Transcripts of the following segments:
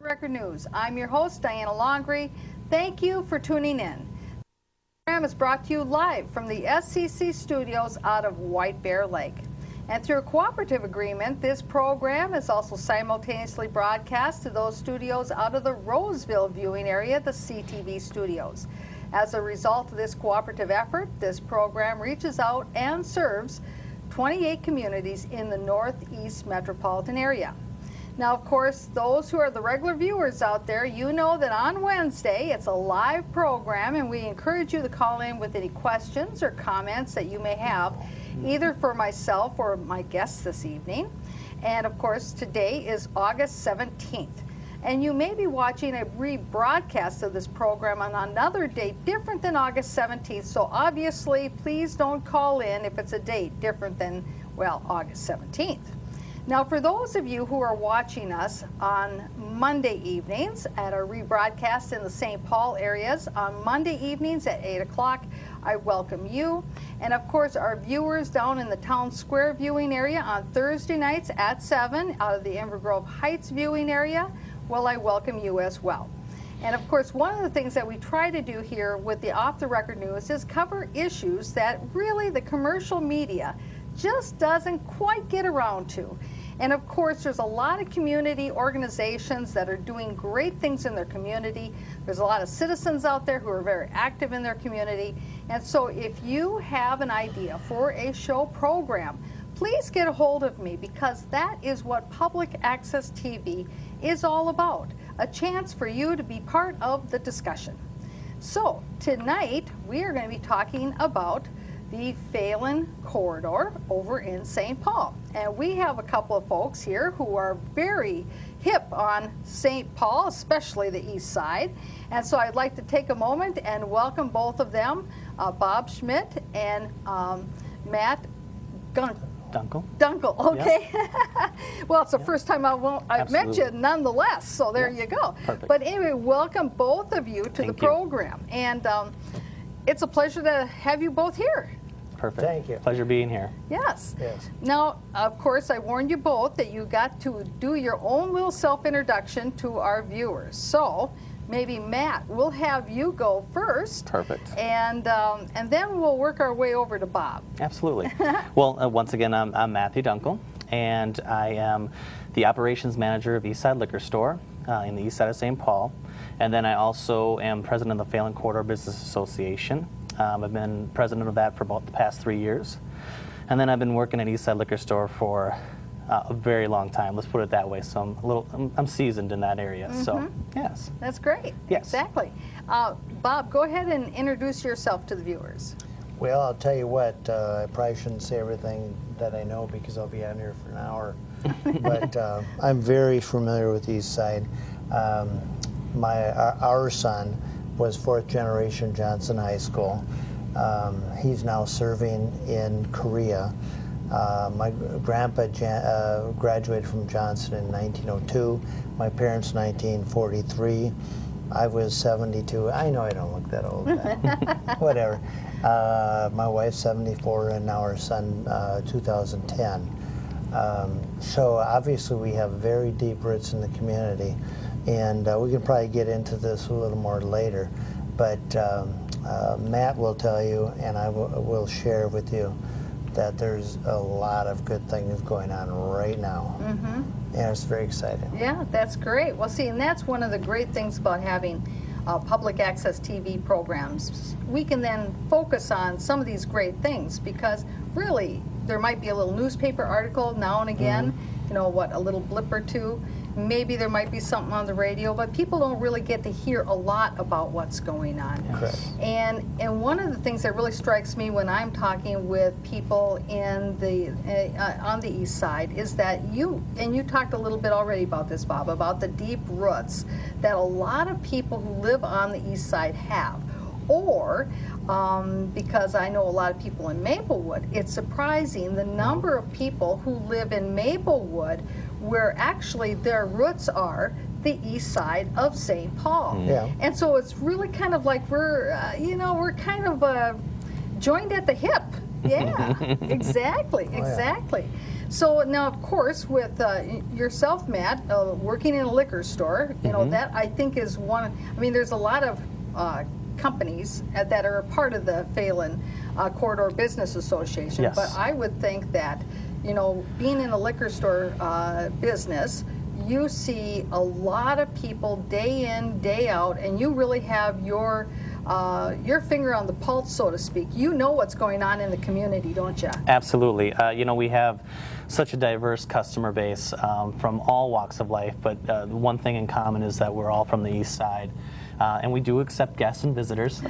Record News. I'm your host, Diana Longry. Thank you for tuning in. The program is brought to you live from the SCC studios out of White Bear Lake. And through a cooperative agreement, this program is also simultaneously broadcast to those studios out of the Roseville viewing area, the CTV studios. As a result of this cooperative effort, this program reaches out and serves 28 communities in the Northeast metropolitan area. Now, of course, those who are the regular viewers out there, you know that on Wednesday it's a live program, and we encourage you to call in with any questions or comments that you may have, either for myself or my guests this evening. And of course, today is August 17th. And you may be watching a rebroadcast of this program on another date different than August 17th. So obviously, please don't call in if it's a date different than, well, August 17th. Now, for those of you who are watching us on Monday evenings at our rebroadcast in the St. Paul areas, on Monday evenings at 8 o'clock, I welcome you. And of course, our viewers down in the Town Square viewing area on Thursday nights at 7 out of the Inver Grove Heights viewing area, well, I welcome you as well. And of course, one of the things that we try to do here with the Off the Record News is cover issues that really the commercial media just doesn't quite get around to. And of course, there's a lot of community organizations that are doing great things in their community. There's a lot of citizens out there who are very active in their community. And so if you have an idea for a show program, please get a hold of me, because that is what Public Access TV is all about, a chance for you to be part of the discussion. So tonight, we are going to be talking about the Phalen Corridor over in St. Paul. And we have a couple of folks here who are very hip on St. Paul, especially the east side. And so I'd like to take a moment and welcome both of them, Bob Schmidt and Matt Dunkel, okay. Yeah. Well, it's the first time I've met you nonetheless, so there you go. Perfect. But anyway, welcome both of you to the program. And it's a pleasure to have you both here. Perfect. Thank you. Pleasure being here. Yes. Yes. Now, of course, I warned you both that you got to do your own little self-introduction to our viewers. So maybe, Matt, we'll have you go first. Perfect. And then we'll work our way over to Bob. Absolutely. Well, once again, I'm Matthew Dunkel, and I am the operations manager of Eastside Liquor Store in the east side of St. Paul. And then I also am president of the Phalen Corridor Business Association. I've been president of that for about the past 3 years. And then I've been working at Eastside Liquor Store for a very long time, let's put it that way. So I'm seasoned in that area. So, yes. That's great. Yes. Exactly. Bob, go ahead and introduce yourself to the viewers. Well, I'll tell you what, I probably shouldn't say everything that I know because I'll be on here for an hour. But I'm very familiar with East Side. Our son was fourth generation Johnson High School. He's now serving in Korea. My grandpa graduated from Johnson in 1902. My parents 1943. I was 72. I know I don't look that old. Whatever. My wife's 74, and now our son 2010. So obviously we have very deep roots in the community. And we can probably get into this a little more later, but Matt will tell you, and I will share with you, that there's a lot of good things going on right now. And it's very exciting. Yeah, that's great. Well, see, and that's one of the great things about having public access TV programs. We can then focus on some of these great things, because really there might be a little newspaper article now and again, you know, a little blip or two. Maybe there might be something on the radio, but people don't really get to hear a lot about what's going on. Correct. And one of the things that really strikes me when I'm talking with people in the on the east side is that you talked a little bit already about this, Bob, about the deep roots that a lot of people who live on the east side have. Or because I know a lot of people in Maplewood, it's surprising the number of people who live in Maplewood where actually their roots are the east side of St. Paul. Yeah. And so it's really kind of like we're, we're kind of joined at the hip. Yeah, exactly, exactly. So now, of course, with yourself, Matt, working in a liquor store, you know, that I think is one. I mean, there's a lot of companies that are a part of the Phalen Corridor Business Association. Yes. But I would think that, you know, being in a liquor store business, you see a lot of people day in, day out, and you really have your finger on the pulse, so to speak. You know what's going on in the community, don't you? Absolutely. You know, we have such a diverse customer base from all walks of life, but one thing in common is that we're all from the East Side. And we do accept guests and visitors.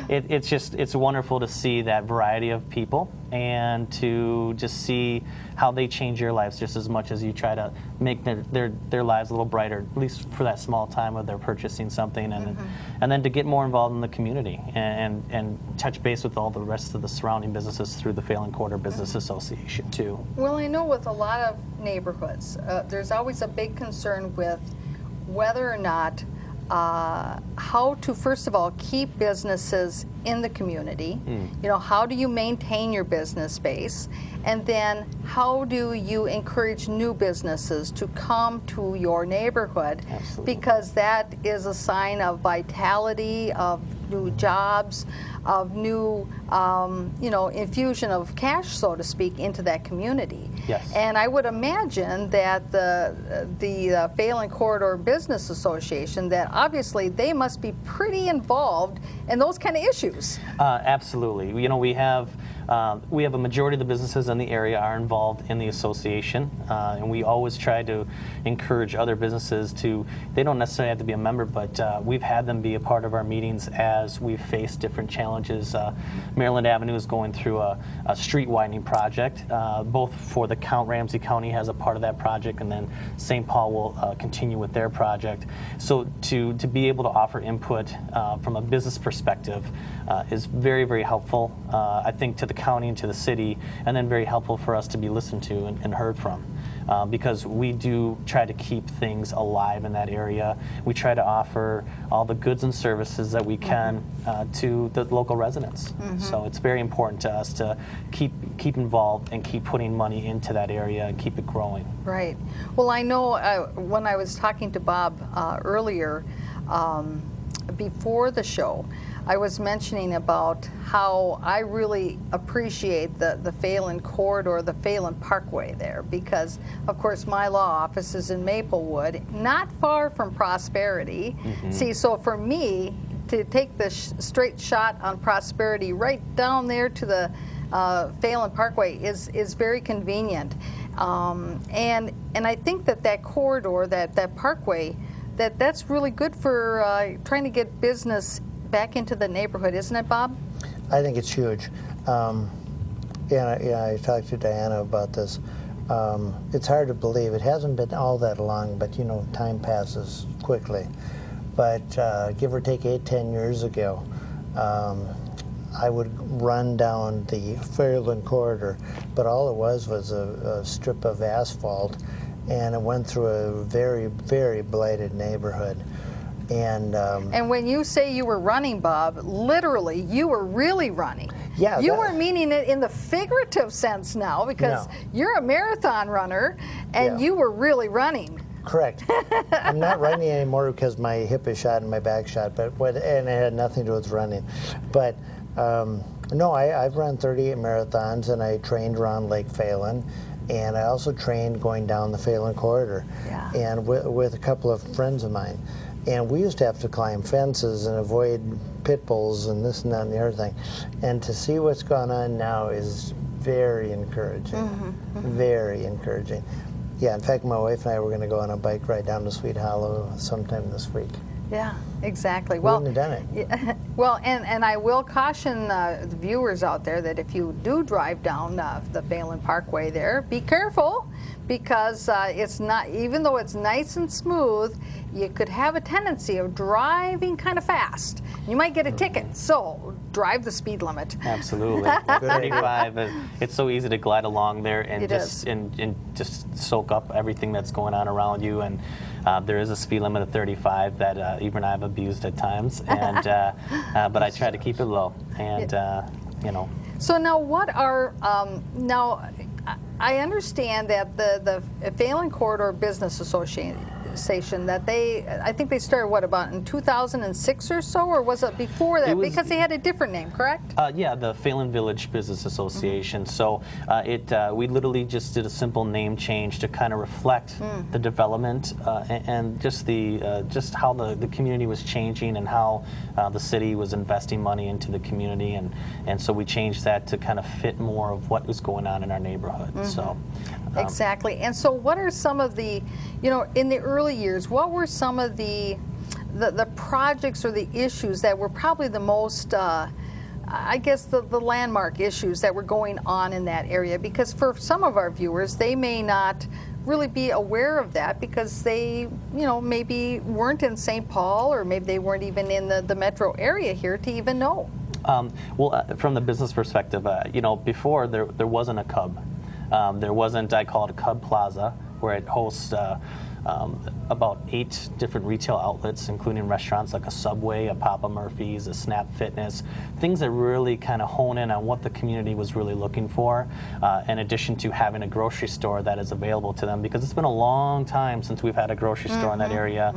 It's wonderful to see that variety of people and to just see how they change your lives just as much as you try to make their lives a little brighter, at least for that small time of they're purchasing something, and then to get more involved in the community and touch base with all the rest of the surrounding businesses through the Phalen Corridor Business Association too. Well, I know with a lot of neighborhoods, there's always a big concern with whether or not how to, first of all, keep businesses in the community. You know, how do you maintain your business base? And then how do you encourage new businesses to come to your neighborhood? Absolutely. Because that is a sign of vitality, of new jobs, of new, you know, infusion of cash, so to speak, into that community. Yes. And I would imagine that the Phalen Corridor Business Association, that obviously they must be pretty involved in those kind of issues. Absolutely. You know, we have a majority of the businesses in the area are involved in the association, and we always try to encourage other businesses to, they don't necessarily have to be a member, but we've had them be a part of our meetings as we've faced different challenges. Maryland Avenue is going through a street widening project, both for the Ramsey County has a part of that project, and then St. Paul will continue with their project. So to be able to offer input from a business perspective is very, very helpful, I think, to the county and to the city, and then very helpful for us to be listened to and heard from. Because we do try to keep things alive in that area. We try to offer all the goods and services that we can to the local residents. So it's very important to us to keep involved and keep putting money into that area and keep it growing. Right. Well, I know when I was talking to Bob earlier, before the show, I was mentioning about how I really appreciate the Phalen Corridor, the Phalen Parkway there, because, of course, my law office is in Maplewood, not far from Prosperity. See, so for me, to take the straight shot on Prosperity right down there to the Phalen Parkway is very convenient. And I think that corridor, that parkway, that's really good for trying to get business back into the neighborhood, isn't it, Bob? I think it's huge. I talked to Diana about this. It's hard to believe. It hasn't been all that long, but you know, time passes quickly. But give or take 8-10 years ago, I would run down the Phalen Corridor, but all it was a strip of asphalt, and it went through a very, very blighted neighborhood. And when you say you were running, Bob, literally, you were really running. Yeah. You weren't meaning it in the figurative sense now, because you're a marathon runner, and you were really running. Correct. I'm not running anymore because my hip is shot and my back shot, and it had nothing to do with running. But no, I've run 38 marathons, and I trained around Lake Phalen. And I also trained going down the Phalen Corridor, and with a couple of friends of mine. And we used to have to climb fences and avoid pit bulls and this and that and the other thing. And to see what's going on now is very encouraging, very encouraging. Yeah, in fact, my wife and I were going to go on a bike ride down to Sweet Hollow sometime this week. Yeah, exactly. We wouldn't have done it. Yeah, well, and I will caution the viewers out there that if you do drive down the Phalen Parkway there, be careful, because it's not, even though it's nice and smooth, you could have a tendency of driving kind of fast. You might get a ticket, so drive the speed limit. Absolutely. 35, it's so easy to glide along there and just soak up everything that's going on around you. And there is a speed limit of 35 that even I've abused at times, and but I try to keep it low. And you know. So now, what are now? I understand that the Phalen Corridor Business Association, that I think they started, what, about in 2006 or so, or was it before that? Because they had a different name, correct? Yeah, the Phalen Village Business Association. So we literally just did a simple name change to kind of reflect the development and just just how the community was changing and how the city was investing money into the community, and so we changed that to kind of fit more of what was going on in our neighborhood. So exactly. And so what are some of the, in the early years, what were some of the projects or the issues that were probably the most, I guess, the landmark issues that were going on in that area? Because for some of our viewers, they may not really be aware of that because they, maybe weren't in St. Paul, or maybe they weren't even in the metro area here to even know. Well, from the business perspective, before there wasn't a Cub. There wasn't, I call it a Cub Plaza, where it hosts about 8 different retail outlets, including restaurants like a Subway, a Papa Murphy's, a Snap Fitness, things that really kind of hone in on what the community was really looking for, in addition to having a grocery store that is available to them, because it's been a long time since we've had a grocery store in that area.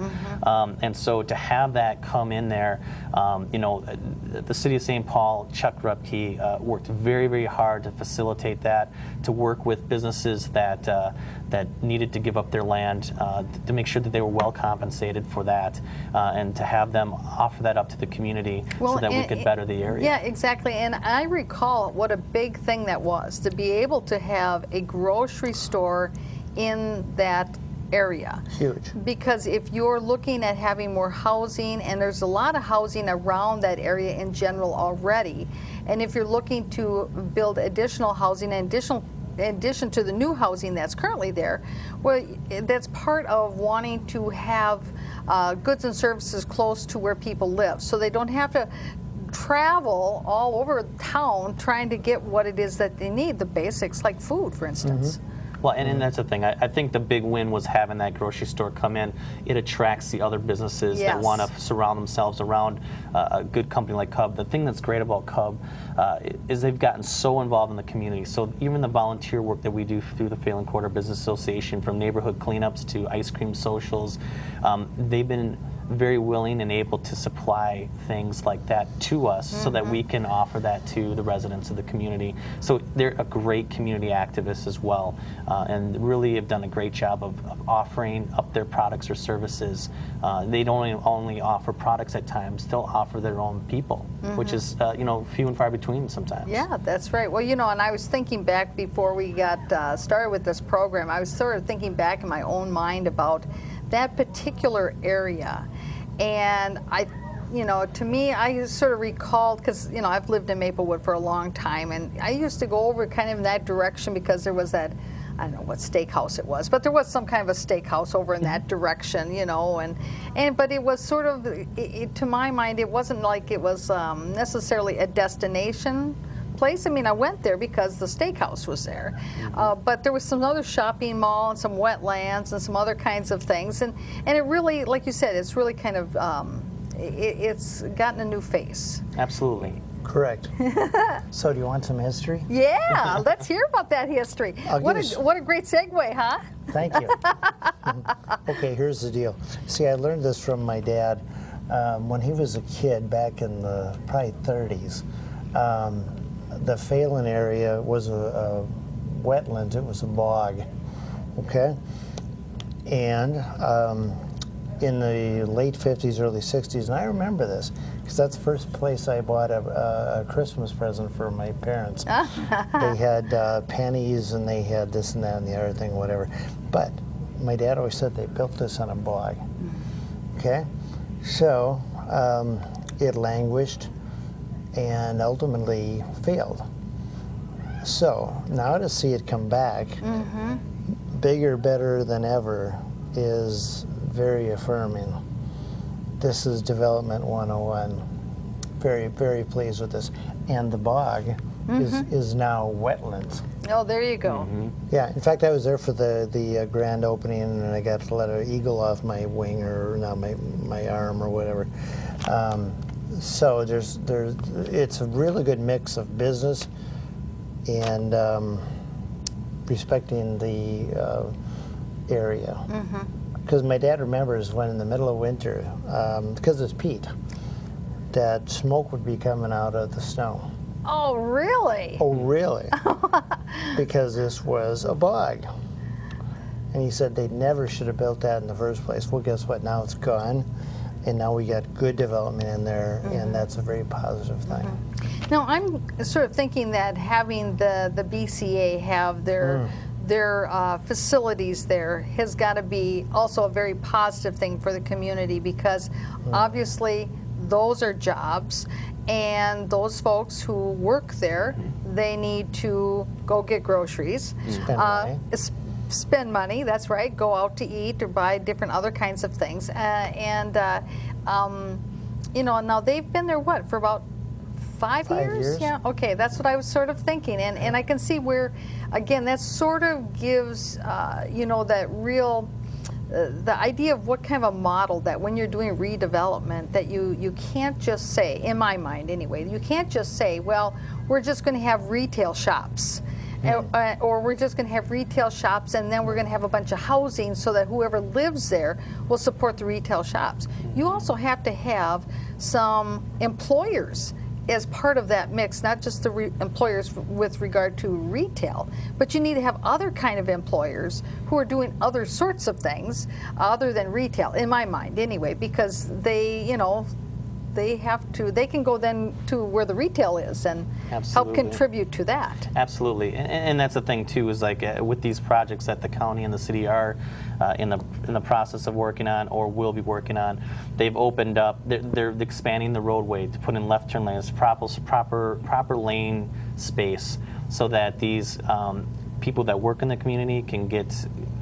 And so to have that come in there, the city of St. Paul, Chuck Rupke, worked very, very hard to facilitate that, to work with businesses that needed to give up their land, to make sure that they were well compensated for that, and to have them offer that up to the community so that we could better the area. Yeah, exactly. And I recall what a big thing that was, to be able to have a grocery store in that area. Huge. Because if you're looking at having more housing, and there's a lot of housing around that area in general already, and if you're looking to build additional housing in addition to the new housing that's currently there, well, that's part of wanting to have goods and services close to where people live, so they don't have to travel all over town trying to get what it is that they need, the basics like food, for instance. Well, and that's the thing. I think the big win was having that grocery store come in. It attracts the other businesses that want to surround themselves around a good company like Cub. The thing that's great about Cub is they've gotten so involved in the community. So even the volunteer work that we do through the Phalen Corridor Business Association, from neighborhood cleanups to ice cream socials, they've been very willing and able to supply things like that to us so that we can offer that to the residents of the community. So they're a great community activist as well, and really have done a great job of offering up their products or services. They don't only offer products at times, they'll offer their own people, which is few and far between sometimes. Yeah, that's right. Well, and I was thinking back before we got started with this program, I was sort of thinking back in my own mind about that particular area. And to me, I sort of recalled, because, I've lived in Maplewood for a long time, and I used to go over kind of in that direction because there was that, I don't know what steakhouse it was, but there was some kind of a steakhouse over in that direction, but it was sort of, to my mind, it wasn't like it was necessarily a destination place. I mean, I went there because the steakhouse was there, but there was some other shopping mall and some wetlands and some other kinds of things, and it really, like you said, it's really kind of it's gotten a new face. Absolutely. Correct. So do you want some history? Yeah, let's hear about that history. What a great segue, huh? Thank you. Okay, here's the deal. See, I learned this from my dad when he was a kid back in the probably 30s. The Phalen area was a wetland. It was a bog, okay? And in the late 50s, early 60s, and I remember this because that's the first place I bought a Christmas present for my parents. They had pennies, and they had this and that and the other thing, whatever. But my dad always said they built this on a bog, okay? So it languished and ultimately failed. So now to see it come back, bigger, better than ever, is very affirming. This is Development 101. Very, very pleased with this. And the bog is now wetlands. Oh, there you go. Yeah, in fact, I was there for the grand opening, and I got to let an eagle off my wing, or not my arm or whatever. So it's a really good mix of business and respecting the area. Because my dad remembers when in the middle of winter, because it's peat, that smoke would be coming out of the snow. Oh, really? Oh, really? Because this was a bog. And he said they never should have built that in the first place. Well, guess what? Now it's gone. And now we got good development in there, and that's a very positive thing. Now, I'm sort of thinking that having the BCA have their facilities there has got to be also a very positive thing for the community, because obviously those are jobs, and those folks who work there, they need to go get groceries. Spend money. Spend money, that's right, go out to eat or buy different other kinds of things. You know, now they've been there, what, for about 5 years? Yeah, okay, that's what I was sort of thinking. And I can see where, again, that sort of gives, you know, that real, the idea of what kind of a model that when you're doing redevelopment, that you can't just say, in my mind anyway, you can't just say, well, we're just going to have retail shops. Or we're just going to have retail shops, and then we're going to have a bunch of housing so that whoever lives there will support the retail shops. You also have to have some employers as part of that mix, not just the employers with regard to retail, but you need to have other kind of employers who are doing other sorts of things other than retail, in my mind anyway, because they, you know, they can go then to where the retail is and help contribute to that. Absolutely, and that's the thing too, is like with these projects that the county and the city are in the process of working on or will be working on, they've opened up, they're expanding the roadway to put in left turn lanes, proper lane space, so that these people that work in the community can get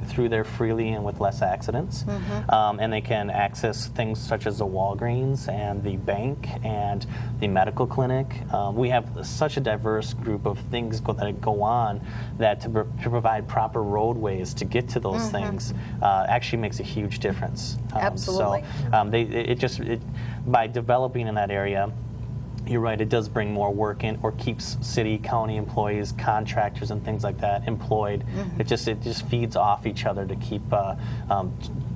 through there freely and with less accidents. And they can access things such as the Walgreens and the bank and the medical clinic. We have such a diverse group of things that go on that to provide proper roadways to get to those things actually makes a huge difference. Absolutely. So by developing in that area, you're right, it does bring more work in, or keeps city, county employees, contractors, and things like that employed. It just feeds off each other to keep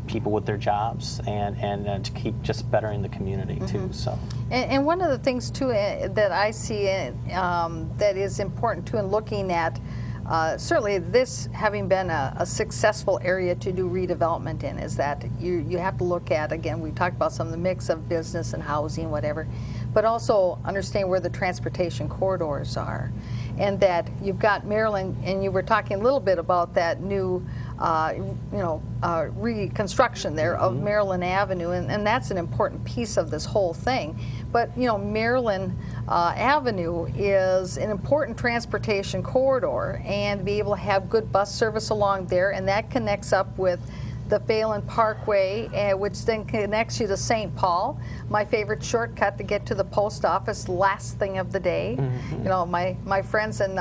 people with their jobs and to keep just bettering the community too. So. And one of the things too that I see that is important too in looking at certainly this having been a successful area to do redevelopment in, is that you have to look at, again, we talked about some of the mix of business and housing, whatever, but also understand where the transportation corridors are. And that you've got Maryland, and you were talking a little bit about that new reconstruction there of Maryland Avenue, and that's an important piece of this whole thing. But you know, Maryland Avenue is an important transportation corridor, and be able to have good bus service along there, and that connects up with the Phelan Parkway, which then connects you to St. Paul, my favorite shortcut to get to the post office last thing of the day. You know, my friends and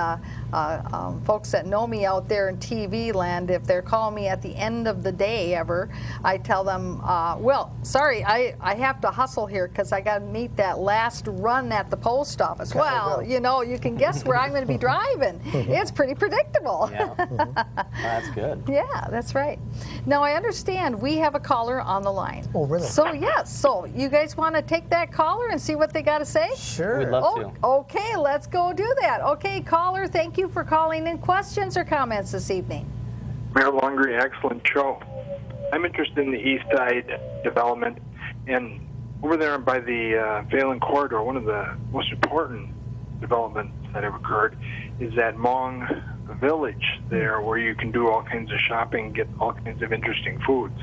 folks that know me out there in TV land, if they're calling me at the end of the day ever, I tell them, well, sorry, I have to hustle here because I got to meet that last run at the post office. Well, you know, you can guess where I'm going to be driving. It's pretty predictable. Yeah. Oh, that's good. Yeah, that's right. Now, I understand we have a caller on the line. Oh, really? So, yes. So, you guys want to take that caller and see what they got to say? Sure. We'd love to. Okay, let's go do that. Okay, caller, thank you for calling in. Questions or comments this evening? Mayor Longley, excellent show. I'm interested in the East Side development, and over there by the Phelan Corridor, one of the most important developments that have occurred is that Hmong Village there, where you can do all kinds of shopping, get all kinds of interesting foods.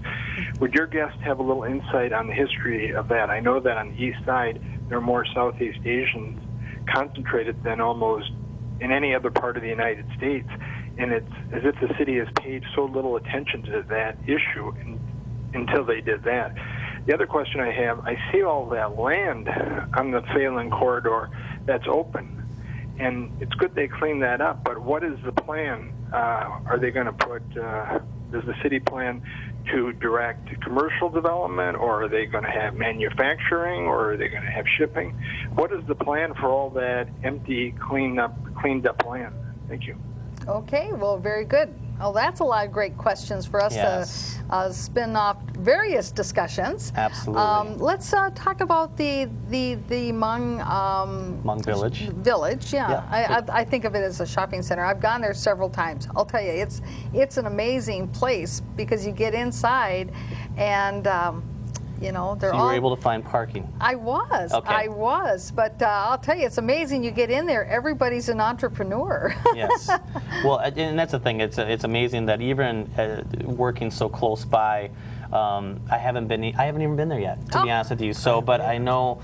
Would your guest have a little insight on the history of that? I know that on the East Side, there are more Southeast Asians concentrated than almost in any other part of the United States, and it's as if the city has paid so little attention to that issue until they did that. The other question I have, I see all that land on the Phelan Corridor that's open, and it's good they clean that up, but what is the plan? Are they going to put, does the city plan to direct commercial development, or are they going to have manufacturing, or are they going to have shipping? What is the plan for all that empty, cleaned up land? Thank you. Okay, well, very good. Oh, that's a lot of great questions for us Yes. to spin off various discussions. Absolutely. Let's talk about the Hmong Village. Village. Yeah, Yeah. I think of it as a shopping center. I've gone there several times. I'll tell you, it's an amazing place because you get inside, and you know, they're So you all were able to find parking. I was. Okay. I was. But I'll tell you, it's amazing. You get in there, everybody's an entrepreneur. Yes. Well, and that's the thing. It's amazing that even working so close by, I haven't even been there yet, to be honest with you. So, but I know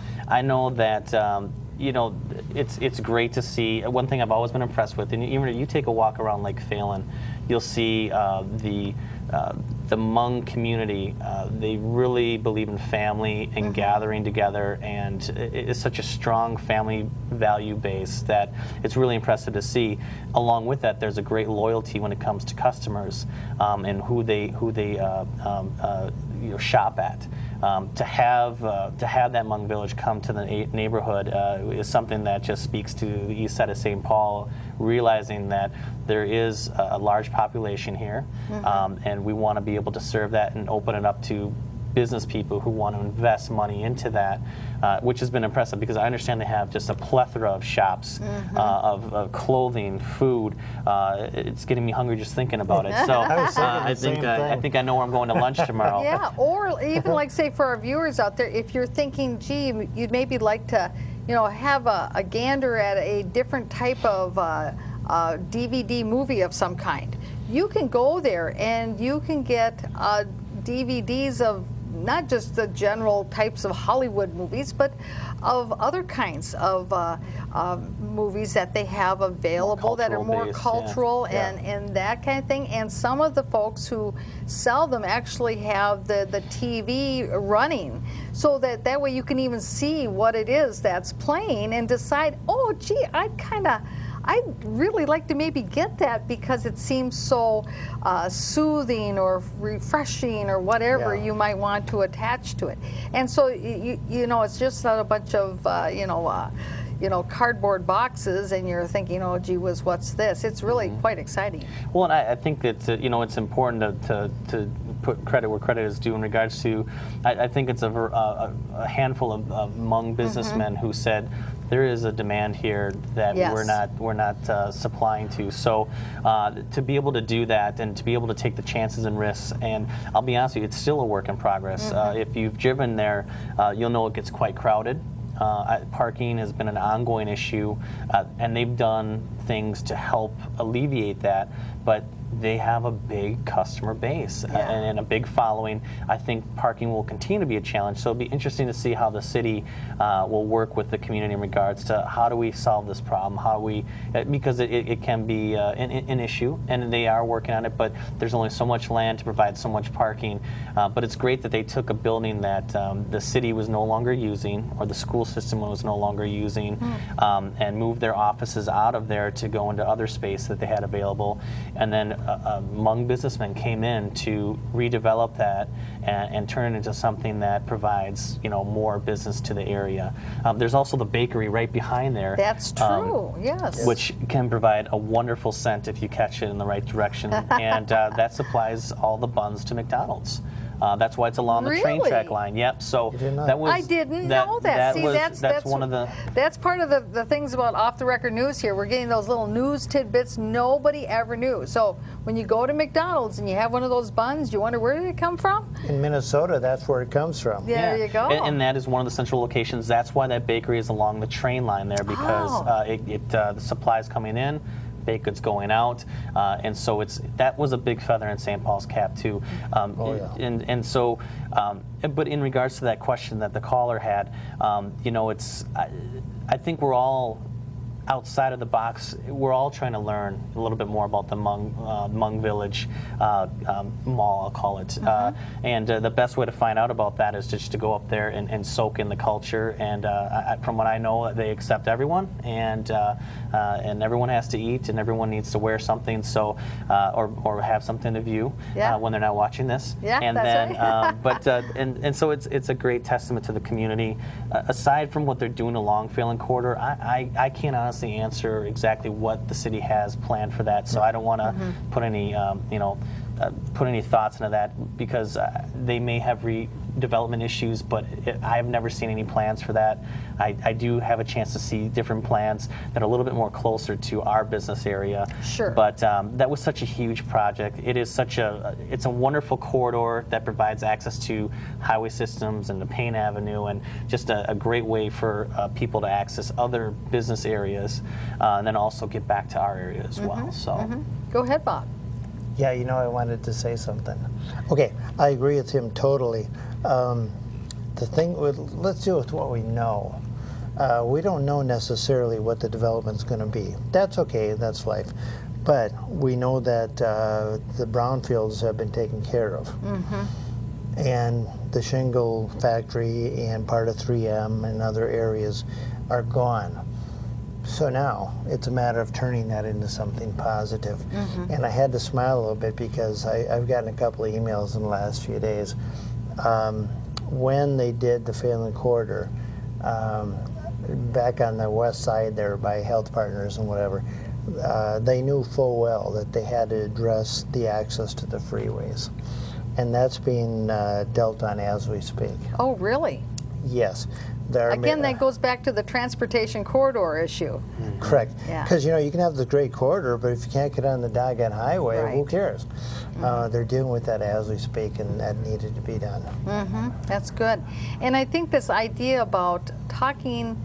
that. You know, it's great to see. One thing I've always been impressed with, and even if you take a walk around Lake Phalen, you'll see the Hmong community. They really believe in family and gathering together, and it's such a strong family value base that it's really impressive to see. Along with that, there's a great loyalty when it comes to customers and who they shop at. To have that Hmong village come to the neighborhood is something that just speaks to the east side of St. Paul, realizing that there is a large population here, and we want to be able to serve that and open it up to business people who want to invest money into that, which has been impressive because I understand they have just a plethora of shops of clothing, food. It's getting me hungry just thinking about it. So I think I know where I'm going to lunch tomorrow. Yeah, or even like say for our viewers out there, if you're thinking, gee, you'd maybe like to, you know, have a gander at a different type of DVD movie of some kind, you can go there and you can get DVDs of not just the general types of Hollywood movies, but of other kinds of movies that they have available that are more cultural and that kind of thing. And some of the folks who sell them actually have the TV running, so that way you can even see what it is that's playing and decide, oh, gee, I'd really like to maybe get that because it seems so soothing or refreshing or whatever you might want to attach to it. And so, you know, it's just not a bunch of, cardboard boxes and you're thinking, oh, gee whiz, what's this? It's really quite exciting. Well, and I think that, it's important to put credit where credit is due in regards to, I think it's a handful of Hmong businessmen who said, there is a demand here that we're not supplying to. So to be able to do that and to be able to take the chances and risks, and I'll be honest with you, it's still a work in progress. If you've driven there, you'll know it gets quite crowded. Parking has been an ongoing issue, and they've done things to help alleviate that, but they have a big customer base and a big following. I think parking will continue to be a challenge, so it'll be interesting to see how the city will work with the community in regards to how do we solve this problem, because it can be an issue, and they are working on it, but there's only so much land to provide so much parking. But it's great that they took a building that the city was no longer using, or the school system was no longer using, and moved their offices out of there to go into other space that they had available, and then Hmong businessmen came in to redevelop that and turn it into something that provides, more business to the area. There's also the bakery right behind there. That's true, yes. Which can provide a wonderful scent if you catch it in the right direction, and that supplies all the buns to McDonald's. That's why it's along the train track line. Yep. So that was. I didn't know that. See, that's one of the. That's part of the things about off the record news here. We're getting those little news tidbits nobody ever knew. So when you go to McDonald's and you have one of those buns, you wonder where did it come from? In Minnesota, that's where it comes from. Yeah, there you go. And that is one of the central locations. That's why that bakery is along the train line there, because the supplies coming in, baked goods going out, and so that was a big feather in St. Paul's cap too. And so, but in regards to that question that the caller had, I think we're all outside of the box. We're all trying to learn a little bit more about the Hmong Village Mall, I'll call it. And the best way to find out about that is just to go up there and soak in the culture. And from what I know, they accept everyone, and everyone has to eat, and everyone needs to wear something, so or have something to view when they're not watching this. Yeah, and that's then, right. and so it's a great testament to the community. Aside from what they're doing along Phalen Corridor, I can't honestly honestly answer exactly what the city has planned for that. So I don't want to put any, put any thoughts into that, because they may have redevelopment issues, but I've never seen any plans for that. I do have a chance to see different plans that are a little bit more closer to our business area. Sure. But that was such a huge project. It is it's a wonderful corridor that provides access to highway systems and the Payne Avenue, and just a great way for people to access other business areas, and then also get back to our area as well. So. Go ahead, Bob. Yeah, you know, I wanted to say something. Okay, I agree with him totally. The thing let's deal with what we know. We don't know necessarily what the development's going to be. That's okay, that's life. But we know that the brownfields have been taken care of. And the shingle factory and part of 3M and other areas are gone. So now it's a matter of turning that into something positive. And I had to smile a little bit because I've gotten a couple of emails in the last few days. When they did the Phelan Corridor, back on the west side there by Health Partners and whatever, they knew full well that they had to address the access to the freeways. And that's being dealt on as we speak. Oh, really? Yes. Again, that goes back to the transportation corridor issue. Correct. Yeah. Because, you know, you can have the great corridor, but if you can't get on the doggone highway, who cares? They're dealing with that as we speak, and that needed to be done. That's good. And I think this idea about talking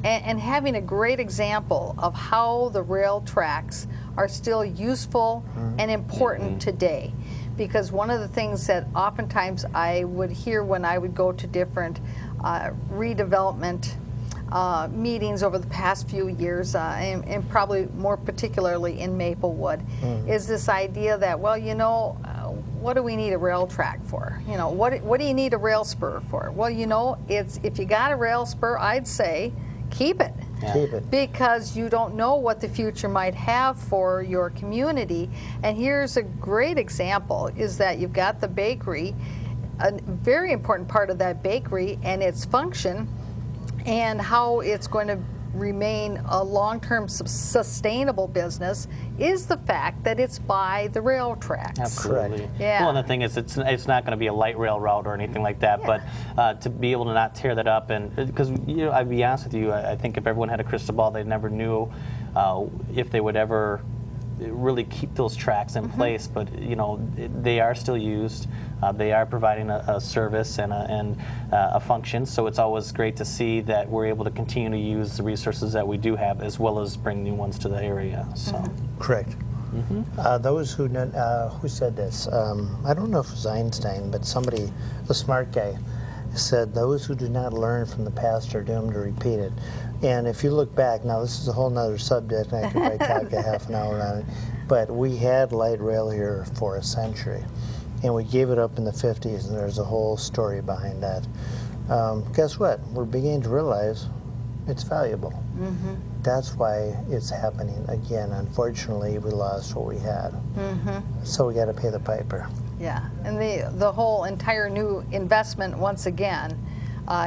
and having a great example of how the rail tracks are still useful and important today. Because one of the things that oftentimes I would hear when I would go to different redevelopment meetings over the past few years, and probably more particularly in Maplewood, is this idea that, well, you know, what do we need a rail track for? You know, what do you need a rail spur for? Well, you know, if you got a rail spur, I'd say keep it. Keep it. Because you don't know what the future might have for your community. And here's a great example, is that you've got the bakery, a very important part of that bakery and its function, and how it's going to remain a long-term sustainable business is the fact that it's by the rail tracks. Absolutely. Correct. Yeah. Well, and the thing is, it's not going to be a light rail route or anything like that, but to be able to not tear that up, and because, you know, I'd be honest with you, I think if everyone had a crystal ball, they never knew if they would ever really keep those tracks in place. But, you know, they are still used. They are providing a service and a function, so it's always great to see that we're able to continue to use the resources that we do have, as well as bring new ones to the area. So. Correct. Those who said this, I don't know if it was Einstein, but somebody, a smart guy, said those who do not learn from the past are doomed to repeat it. And if you look back, now this is a whole nother subject, and I could probably talk a half an hour on it, but we had light rail here for a century. And we gave it up in the 50s, and there's a whole story behind that. Guess what? We're beginning to realize it's valuable. That's why it's happening again. Unfortunately, we lost what we had. So we got to pay the piper. Yeah, and the whole entire new investment, once again,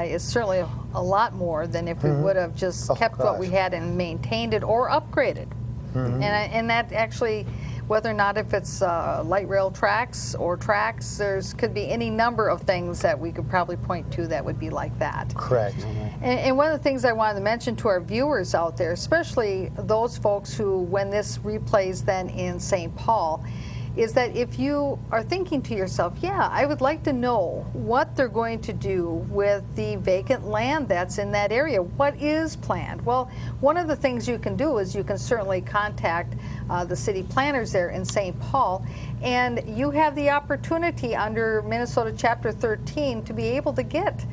is certainly a lot more than if we would have just kept what we had and maintained it or upgraded. And that actually, whether or not if it's light rail tracks or tracks, could be any number of things that we could probably point to that would be like that. Correct. And one of the things I wanted to mention to our viewers out there, especially those folks who, when this replays then in St. Paul, is that if you are thinking to yourself, yeah, I would like to know what they're going to do with the vacant land that's in that area. What is planned? Well, one of the things you can do is you can certainly contact the city planners there in St. Paul, and you have the opportunity under Minnesota Chapter 13 to be able to get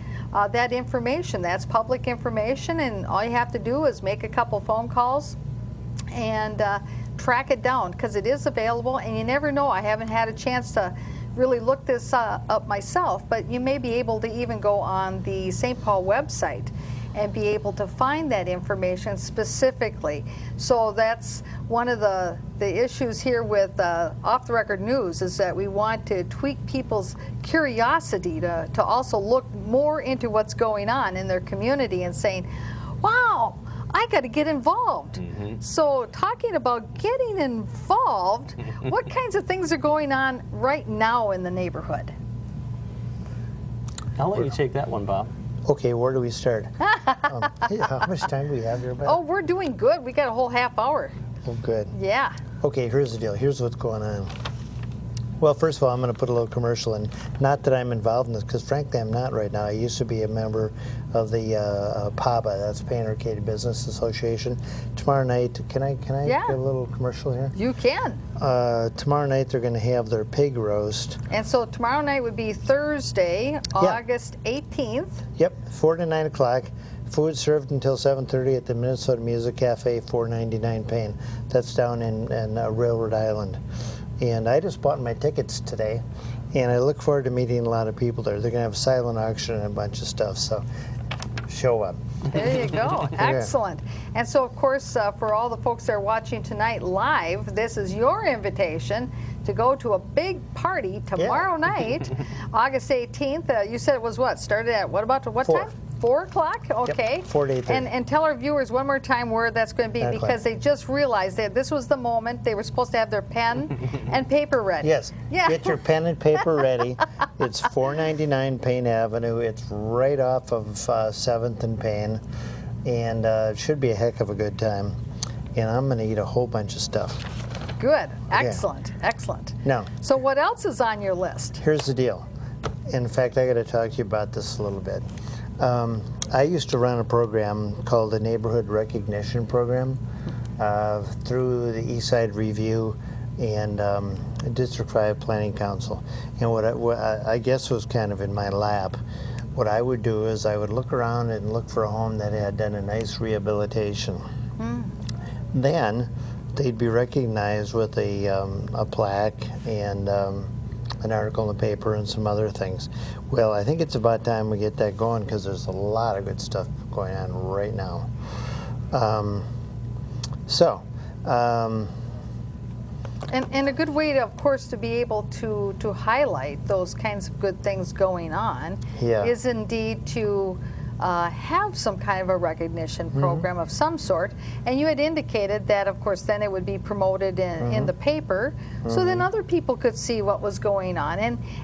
that information. That's public information, and all you have to do is make a couple phone calls and track it down, because it is available, and you never know. I haven't had a chance to really look this up myself, but you may be able to even go on the St. Paul website and be able to find that information specifically. So that's one of the issues here with Off the Record News, is that we want to tweak people's curiosity to also look more into what's going on in their community and saying, wow, I got to get involved. So talking about getting involved, what kinds of things are going on right now in the neighborhood? I'll let you take that one, Bob. Okay, where do we start? How much time do we have here, Beth? Oh, we're doing good. We got a whole half hour. Oh, good. Yeah. Okay, here's the deal. Here's what's going on. Well, first of all, I'm going to put a little commercial in. Not that I'm involved in this, because frankly, I'm not right now. I used to be a member of the PABA, that's Payne Arcade Business Association. Tomorrow night, can I Yeah. get a little commercial here? You can. Tomorrow night, they're going to have their pig roast. And so tomorrow night would be Thursday, August 18th. Yep, 4 to 9 o'clock. Food served until 7:30 at the Minnesota Music Cafe, 499 Payne. That's down in Railroad Island. And I just bought my tickets today, and I look forward to meeting a lot of people there. They're going to have a silent auction and a bunch of stuff, so show up. There you go. Excellent. And so, of course, for all the folks that are watching tonight live, this is your invitation to go to a big party tomorrow night, August 18th. You said it was what? Started at what time? 4 o'clock? Okay. Yep, 4 to 8:30. And tell our viewers one more time where that's going to be, because they just realized that this was the moment they were supposed to have their pen and paper ready. Yes. Yeah. Get your pen and paper ready. It's 499 Payne Avenue. It's right off of 7th and Payne. And it should be a heck of a good time. And I'm going to eat a whole bunch of stuff. Good. Excellent. Excellent. Now, So what else is on your list? here's the deal. In fact, I got to talk to you about this a little bit. I used to run a program called the Neighborhood Recognition Program through the Eastside Review and District 5 Planning Council. And what I guess was kind of in my lap, what I would do is I would look around and look for a home that had done a nice rehabilitation. Then they'd be recognized with a plaque and an article in the paper and some other things. Well, I think it's about time we get that going, because there's a lot of good stuff going on right now. And a good way, of course, to be able to highlight those kinds of good things going on is indeed to have some kind of a recognition program of some sort. And you had indicated that, of course, then it would be promoted in the paper, so then other people could see what was going on.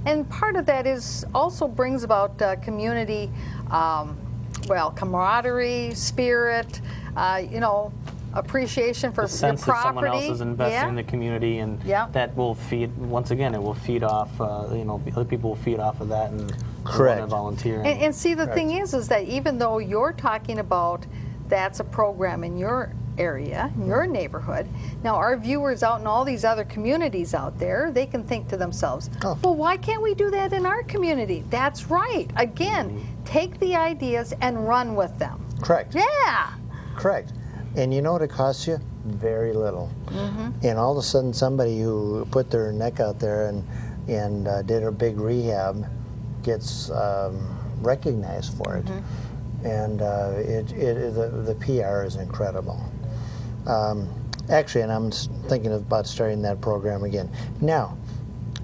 And part of that is also brings about community, camaraderie, spirit, appreciation for The sense your that someone property. else is investing in the community, and that will feed, once again, it will feed off, other people will feed off of that and want to volunteer. And see, the thing is that even though you're talking about that's a program in your area, in your neighborhood, now our viewers out in all these other communities out there, they can think to themselves, well, why can't we do that in our community? That's right. Again, take the ideas and run with them. Correct. Yeah. Correct. And you know what it costs you? Very little. And all of a sudden, somebody who put their neck out there and did a big rehab gets recognized for it. And the PR is incredible. Actually, and I'm thinking about starting that program again. Now,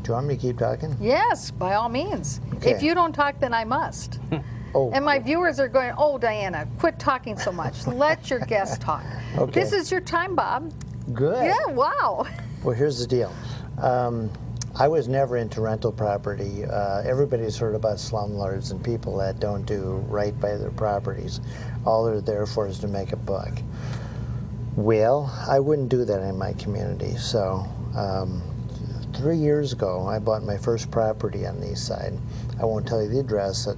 do you want me to keep talking? Yes, by all means. Okay. If you don't talk, then I must. And my viewers are going, oh, Diana, quit talking so much. Let your guests talk. Okay. This is your time, Bob. Good. Yeah, wow. Well, here's the deal. I was never into rental property. Everybody's heard about slumlords and people that don't do right by their properties. All they're there for is to make a buck. Well, I wouldn't do that in my community. So 3 years ago, I bought my first property on the east side. I won't tell you the address. That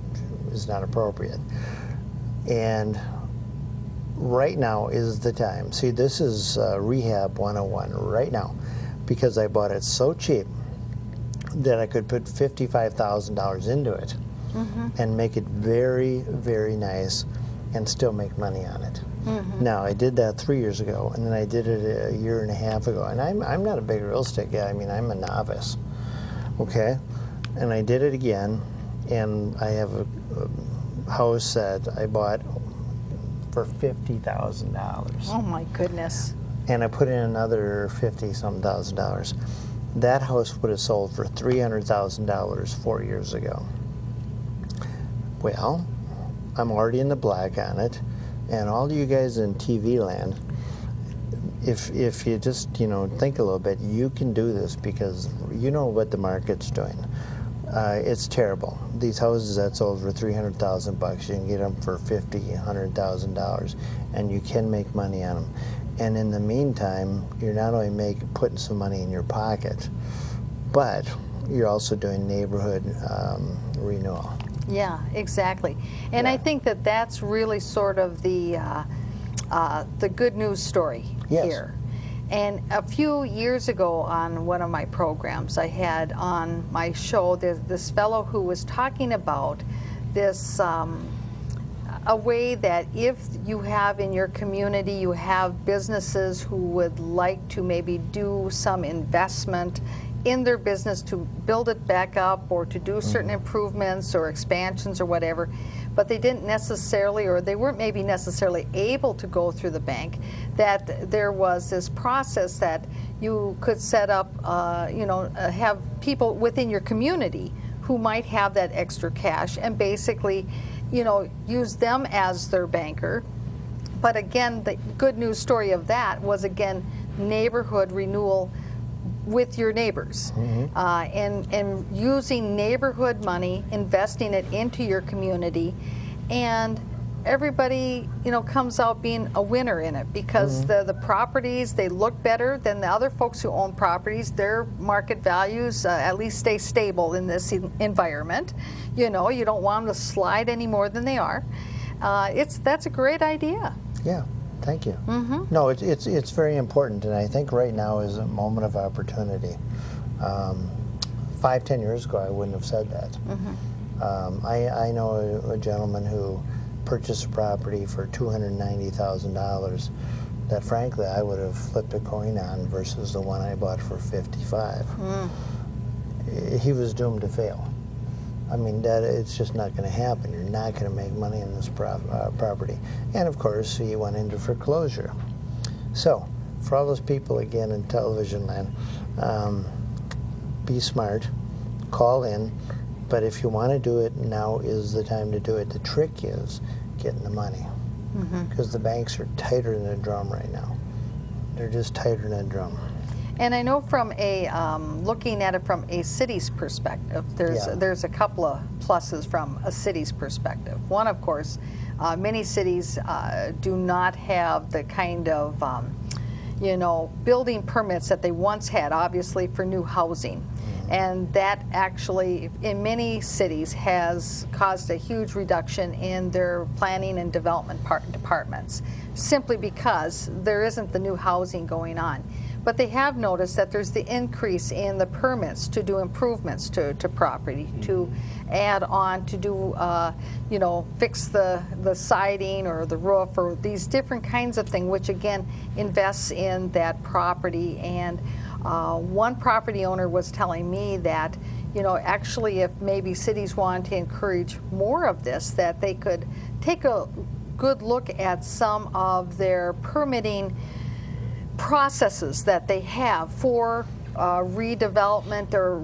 is not appropriate. And right now is the time. See, this is Rehab 101 right now, because I bought it so cheap that I could put $55,000 into it and make it very, very nice and still make money on it. Now, I did that 3 years ago, and then I did it a year and a half ago. And I'm not a big real estate guy. I mean, I'm a novice, okay? And I did it again, and I have a house that I bought for $50,000. Oh, my goodness. And I put in another $50-some thousand. That house would have sold for $300,000 4 years ago. Well, I'm already in the black on it. And all you guys in TV land, if you just think a little bit, you can do this because you know what the market's doing. It's terrible. These houses that sold for $300,000, you can get them for $50,000, $100,000, and you can make money on them. And in the meantime, you're not only putting some money in your pocket, but you're also doing neighborhood renewal. Yeah, exactly. And Yeah. I think that that's really sort of the good news story Yes. here. And a few years ago on one of my programs, I had on my show this fellow who was talking about this, a way that if you have in your community, you have businesses who would like to maybe do some investment in their business to build it back up or to do certain improvements or expansions or whatever, but they didn't necessarily, or they weren't maybe necessarily able to go through the bank, that there was this process that you could set up, have people within your community who might have that extra cash and basically, use them as their banker. But again, the good news story of that was, again, neighborhood renewal with your neighbors, and using neighborhood money, investing it into your community, and everybody comes out being a winner in it because the properties, they look better than the other folks who own properties. Their market values at least stay stable in this environment. You don't want them to slide any more than they are. That's a great idea. Yeah. Thank you. No, it's very important, and I think right now is a moment of opportunity. 5-10 years ago, I wouldn't have said that. I know a gentleman who purchased a property for $290,000 that, frankly, I would have flipped a coin on versus the one I bought for $55,000. He was doomed to fail. I mean, it's just not going to happen. You're not going to make money on this property. And of course, he went into foreclosure. So, for all those people again in television land, be smart, call in, but if you want to do it, now is the time to do it. The trick is getting the money, because the banks are tighter than a drum right now. They're just tighter than a drum. And I know from a looking at it from a city's perspective, there's a couple of pluses from a city's perspective. One, of course, many cities do not have the kind of building permits that they once had, obviously, for new housing. And that actually, in many cities, has caused a huge reduction in their planning and development departments, simply because there isn't the new housing going on. But they have noticed that there's the increase in the permits to do improvements to property, to add on, to do, fix the siding or the roof or these different kinds of things, which again invests in that property. And one property owner was telling me that, actually if maybe cities want to encourage more of this, that they could take a good look at some of their permitting processes that they have for redevelopment or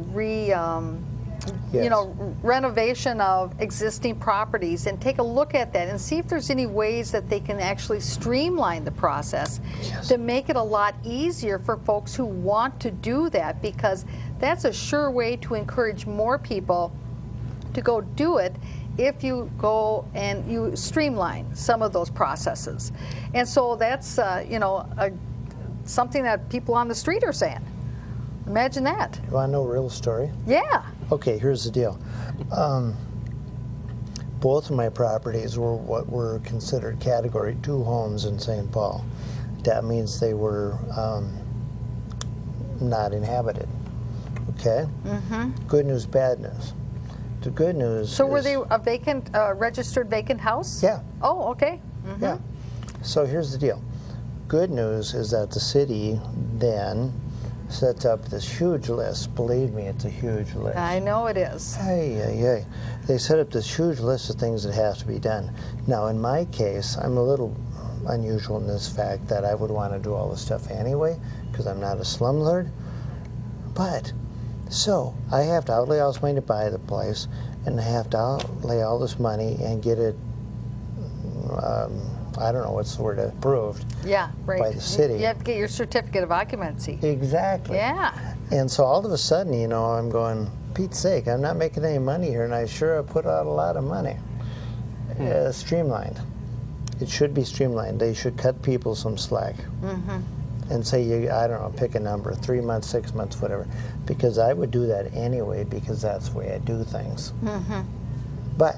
renovation of existing properties, and take a look at that and see if there's any ways that they can actually streamline the process to make it a lot easier for folks who want to do that, because that's a sure way to encourage more people to go do it if you go and you streamline some of those processes. And so that's something that people on the street are saying. Imagine that. You want to know a real story? Yeah. Okay, here's the deal. Both of my properties were what were considered Category 2 homes in St. Paul. That means they were not inhabited. Okay? Good news, bad news. The good news So were they a vacant, registered vacant house? Yeah. Oh, okay. Yeah. So here's the deal. Good news is that the city then sets up this huge list. Believe me, it's a huge list. I know it is. Hey. They set up this huge list of things that have to be done. Now, in my case, I'm a little unusual in this fact that I would want to do all this stuff anyway, because I'm not a slumlord. But, so, I have to outlay all this money to buy the place, and I have to outlay all this money and get it I don't know what's the word, approved. Yeah, right. By the city. You have to get your certificate of occupancy. Exactly. Yeah. And so all of a sudden, you know, I'm going, Pete's sake, I'm not making any money here, and I sure have put out a lot of money. Streamlined. It should be streamlined. They should cut people some slack. And say, I don't know, pick a number, 3 months, 6 months, whatever. Because I would do that anyway, because that's the way I do things. But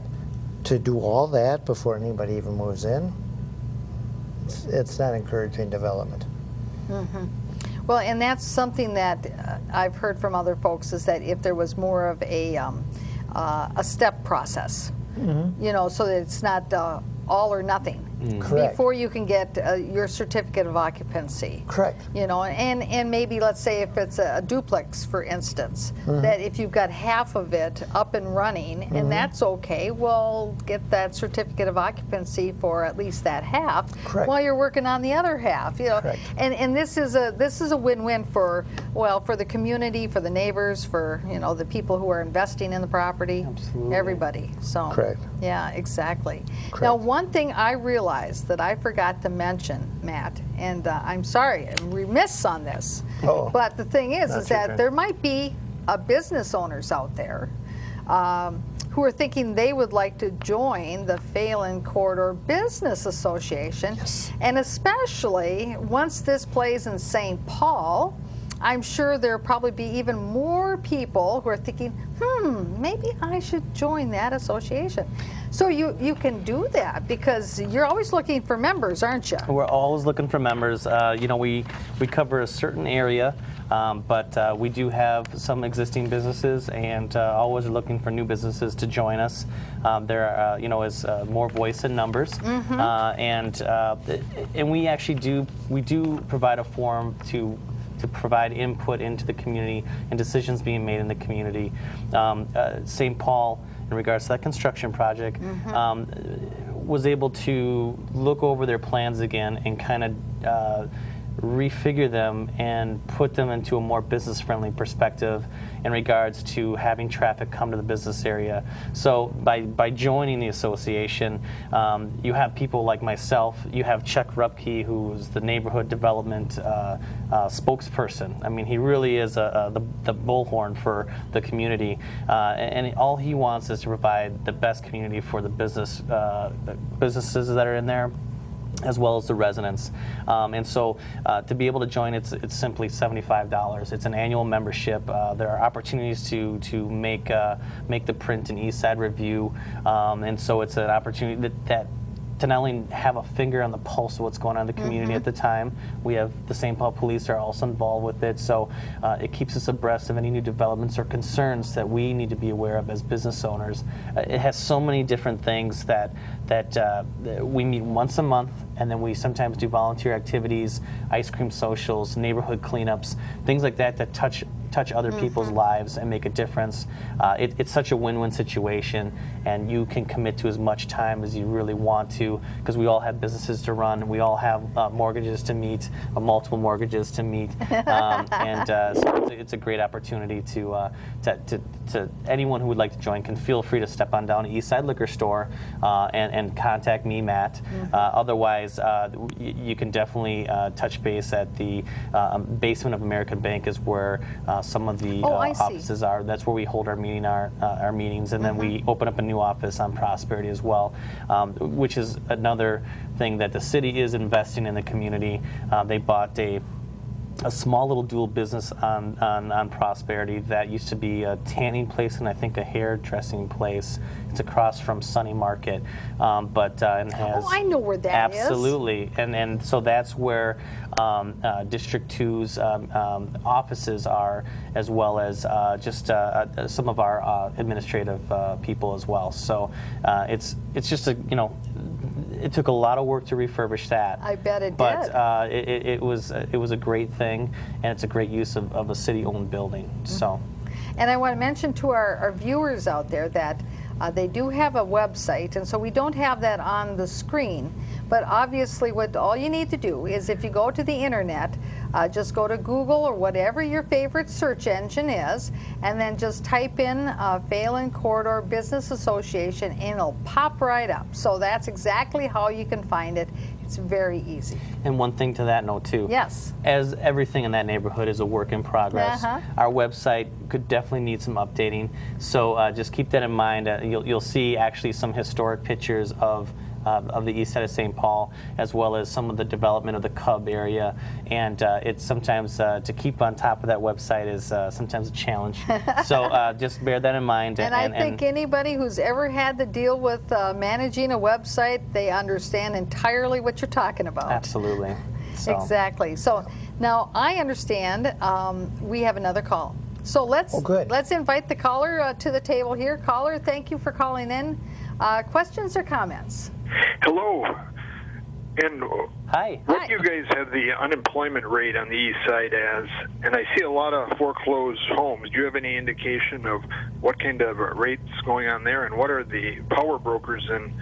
to do all that before anybody even moves in, it's not encouraging development. Well, and that's something that I've heard from other folks, is that if there was more of a step process, you know, so that it's not all or nothing. Correct. Before you can get your certificate of occupancy. Correct. You know, and maybe, let's say if it's a duplex, for instance, that if you've got half of it up and running, and that's okay, well, get that certificate of occupancy for at least that half. Correct. While you're working on the other half. You know, Correct. and this is a win-win for, well, for the community, for the neighbors, for, you know, the people who are investing in the property. Absolutely. Everybody. So. Correct. Yeah, exactly. Correct. Now, one thing I realized that I forgot to mention, Matt, and I'm sorry, I'm remiss on this, but the thing is that there might be business owners out there who are thinking they would like to join the Phalen Corridor Business Association, and especially once this plays in St. Paul, I'm sure there'll probably be even more people who are thinking, maybe I should join that association. So you can do that, because you're always looking for members, aren't you? We're always looking for members. You know, we cover a certain area, but we do have some existing businesses, and always are looking for new businesses to join us. There, you know, is more voice in numbers, and we actually do provide a forum to provide input into the community and decisions being made in the community. St. Paul, in regards to that construction project, was able to look over their plans again and kind of refigure them and put them into a more business-friendly perspective in regards to having traffic come to the business area. So by joining the association, you have people like myself. You have Chuck Rupke, who is the neighborhood development spokesperson. I mean, he really is the bullhorn for the community, and all he wants is to provide the best community for the businesses that are in there, as well as the residents. And so to be able to join, it's simply $75. It's an annual membership. There are opportunities to make the print and East Side Review, and so it's an opportunity that to not only have a finger on the pulse of what's going on in the community at the time. We have the St. Paul Police are also involved with it, so it keeps us abreast of any new developments or concerns that we need to be aware of as business owners. It has so many different things that we meet once a month, and then we sometimes do volunteer activities, ice cream socials, neighborhood cleanups, things like that touch other people's lives and make a difference. It's such a win-win situation, and you can commit to as much time as you really want to, because we all have businesses to run, we all have mortgages to meet, multiple mortgages to meet, and so it's a great opportunity to anyone who would like to join can feel free to step on down to East Side Liquor Store and contact me, Matt. Otherwise, you can definitely touch base at the basement of American Bank, is where some of the offices are. That's where we hold our meetings, and then we open up a new office on Prosperity as well, which is another thing that the city is investing in the community. They bought a small little dual business on Prosperity that used to be a tanning place and I think a hairdressing place. It's across from Sunny Market, and has. Oh, I know where that is. Absolutely, and so that's where District 2's offices are, as well as just some of our administrative people as well. So it's just it took a lot of work to refurbish that. I bet it did. But it was a great thing, and it's a great use of a city-owned building. So. And I want to mention to our viewers out there that they do have a website, and so we don't have that on the screen. But obviously, all you need to do is, if you go to the internet, Just go to Google or whatever your favorite search engine is, and then just type in Phalen Corridor Business Association, and it'll pop right up. So that's exactly how you can find it. It's very easy. And one thing to that note too. Yes. As everything in that neighborhood is a work in progress, our website could definitely need some updating. So just keep that in mind. You'll see actually some historic pictures of the east side of St. Paul, as well as some of the development of the Cub area. And it's sometimes, to keep on top of that website is sometimes a challenge. So just bear that in mind. And I think anybody who's ever had to deal with managing a website, they understand entirely what you're talking about. Absolutely. So. Exactly. So now I understand we have another call. So let's invite the caller to the table here. Caller, thank you for calling in. Questions or comments? Hello. And hi. What do you guys have the unemployment rate on the east side as? And I see a lot of foreclosed homes. Do you have any indication of what kind of rates going on there? And what are the power brokers in